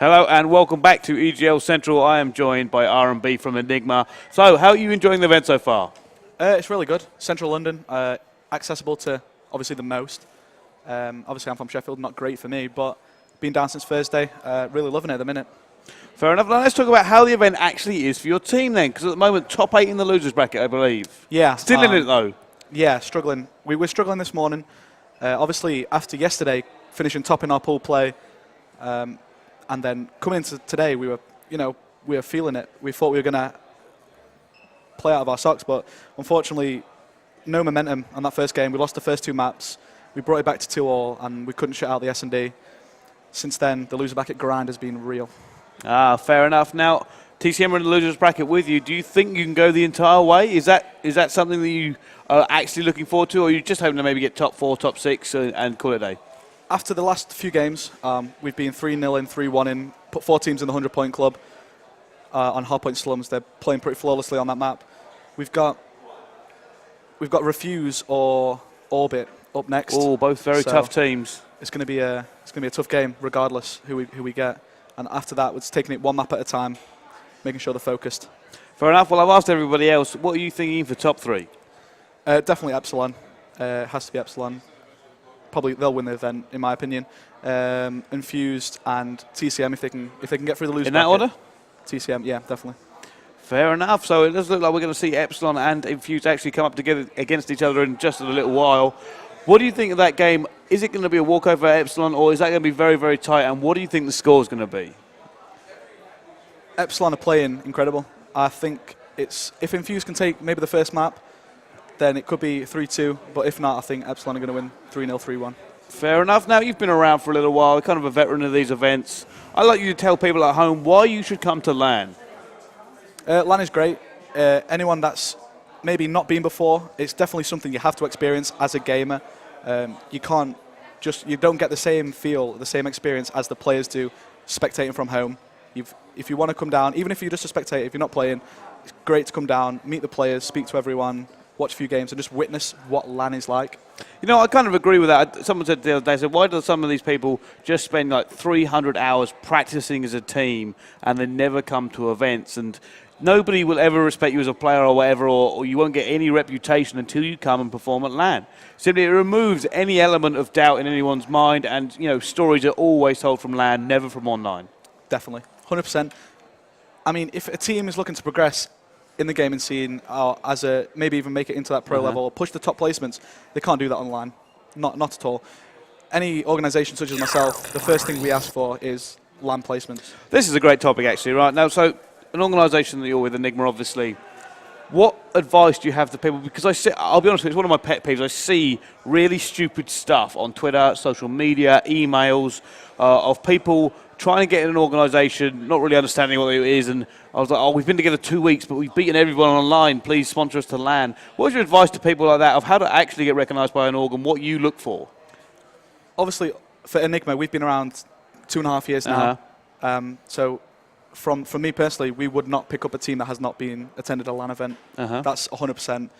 Hello and welcome back to EGL Central. I am joined by RnB from eNigma. So, how are you enjoying the event so far? It's really good. Central London, accessible to obviously the most. Obviously I'm from Sheffield, not great for me, but been down since Thursday, really loving it at the minute. Fair enough. Now let's talk about how the event actually is for your team then, because at the moment, top 8 in the losers bracket, I believe. Yeah. Still in it though. Yeah, struggling. We were struggling this morning. Obviously after yesterday, finishing top in our pool play, and then coming into today, we were feeling it. We thought we were going to play out of our socks, but unfortunately, no momentum on that first game. We lost the first 2 maps. We brought it back to 2-2, and we couldn't shut out the S&D. Since then, the loser bracket grind has been real. Ah, fair enough. Now, TCM are in the losers bracket with you. Do you think you can go the entire way? Is that something that you are actually looking forward to, or are you just hoping to maybe get top 4, top 6, and call it a day? After the last few games, we've been 3-0 in, 3-1 in, put 4 teams in the 100-point club on hardpoint slums. They're playing pretty flawlessly on that map. We've got Refuse or Orbit up next. Oh, both very tough teams. It's going to be a tough game, regardless who we get. And after that, it's taking it 1 map at a time, making sure they're focused. Fair enough. Well, I've asked everybody else. What are you thinking for top 3? Definitely Epsilon. It has to be Epsilon. Probably they'll win the event, in my opinion. Infused and TCM if they can get through the loser bracket. In that order? TCM, yeah, definitely. Fair enough. So it does look like we're going to see Epsilon and Infused actually come up together against each other in just a little while. What do you think of that game? Is it going to be a walkover at Epsilon, or is that going to be very, very tight? And what do you think the score is going to be? Epsilon are playing incredible. I think if Infused can take maybe the first map, then it could be 3-2. But if not, I think Epsilon are going to win 3-0, 3-1. Fair enough. Now, you've been around for a little while, kind of a veteran of these events. I'd like you to tell people at home why you should come to LAN. LAN is great. Anyone that's maybe not been before, it's definitely something you have to experience as a gamer. You don't get the same feel, the same experience as the players do spectating from home. If you want to come down, even if you're just a spectator, if you're not playing, it's great to come down, meet the players, speak to everyone, watch a few games, and just witness what LAN is like. You know, I kind of agree with that. Someone said the other day, why do some of these people just spend like 300 hours practicing as a team and then never come to events? And nobody will ever respect you as a player or whatever, or you won't get any reputation until you come and perform at LAN. Simply, it removes any element of doubt in anyone's mind, and stories are always told from LAN, never from online. Definitely, 100%. I mean, if a team is looking to progress in the gaming scene, maybe even make it into that pro level, or push the top placements, they can't do that online. Not at all. Any organisation such as myself, the first thing we ask for is LAN placements. This is a great topic, actually, right? Now, so an organisation that you're with, eNigma, obviously, what advice do you have to people? Because I'll be honest with you, it's one of my pet peeves. I see really stupid stuff on Twitter, social media, emails of people trying to get in an organisation, not really understanding what it is, and I was like, oh, we've been together 2 weeks, but we've beaten everyone online, please sponsor us to LAN. What is your advice to people like that of how to actually get recognised by an org and what you look for? Obviously, for eNigma, we've been around 2.5 years now. So from me personally, we would not pick up a team that has not been attended a LAN event. That's 100%.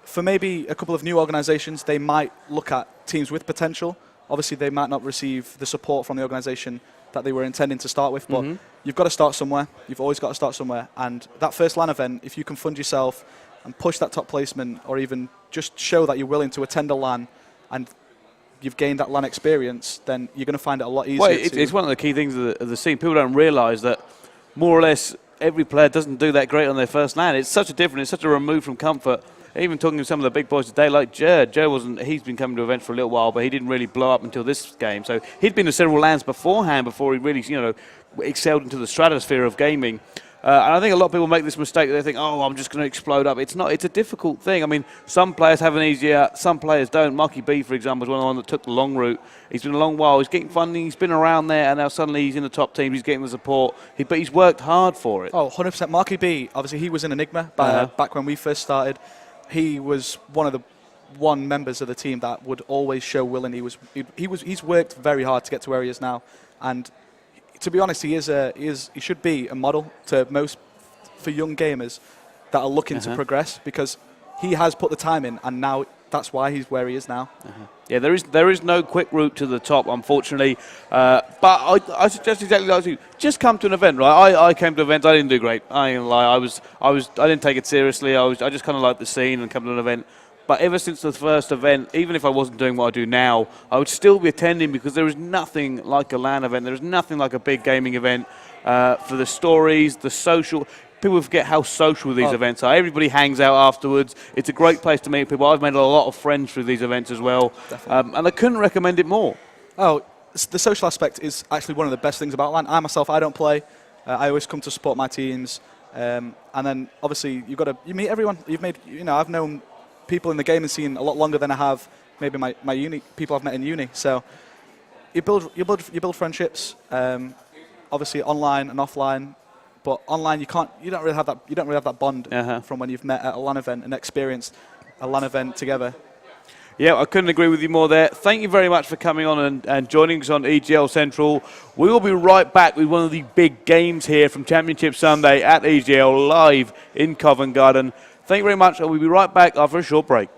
For maybe a couple of new organisations, they might look at teams with potential. Obviously, they might not receive the support from the organisation that they were intending to start with, but you've got to start somewhere. You've always got to start somewhere. And that first LAN event, if you can fund yourself and push that top placement, or even just show that you're willing to attend a LAN and you've gained that LAN experience, then you're going to find it a lot easier. Well, it's one of the key things of the scene. People don't realise that more or less every player doesn't do that great on their first LAN. It's such a different, it's such a remove from comfort. Even talking to some of the big boys today, like Jared he's been coming to events for a little while, but he didn't really blow up until this game. So he'd been to several LANs beforehand before he really, excelled into the stratosphere of gaming. And I think a lot of people make this mistake. They think, oh, I'm just going to explode up. It's not. It's a difficult thing. I mean, some players have an easier, some players don't. Marky B, for example, is one that took the long route. He's been a long while. He's getting funding. He's been around there, and now suddenly he's in the top team. He's getting the support. But he's worked hard for it. Oh, 100%. Marky B, obviously, he was in eNigma back when we first started. He was one of the members of the team that would always show will, and he's worked very hard to get to where he is now. And to be honest, he should be a model to most for young gamers that are looking to progress, because he has put the time in, and now that's why he's where he is now. Yeah, there is no quick route to the top, unfortunately. But I suggest exactly like you. Just come to an event, right? I came to events. I didn't do great. I ain't gonna lie. I didn't take it seriously. I just kind of liked the scene and come to an event. But ever since the first event, even if I wasn't doing what I do now, I would still be attending because there is nothing like a LAN event. There is nothing like a big gaming event for the stories, the social. People forget how social these events are. Everybody hangs out afterwards. It's a great place to meet people. I've made a lot of friends through these events as well. And I couldn't recommend it more. Oh, the social aspect is actually one of the best things about LAN. I myself, I don't play. I always come to support my teams. And then obviously you meet everyone. I've known people in the gaming scene a lot longer than I have maybe my uni people I've met in uni. So you build friendships, obviously online and offline. But online, you don't really have that bond from when you've met at a LAN event and experienced a LAN event together. Yeah, I couldn't agree with you more there. Thank you very much for coming on and joining us on EGL Central. We will be right back with one of the big games here from Championship Sunday at EGL live in Covent Garden. Thank you very much, and we'll be right back after a short break.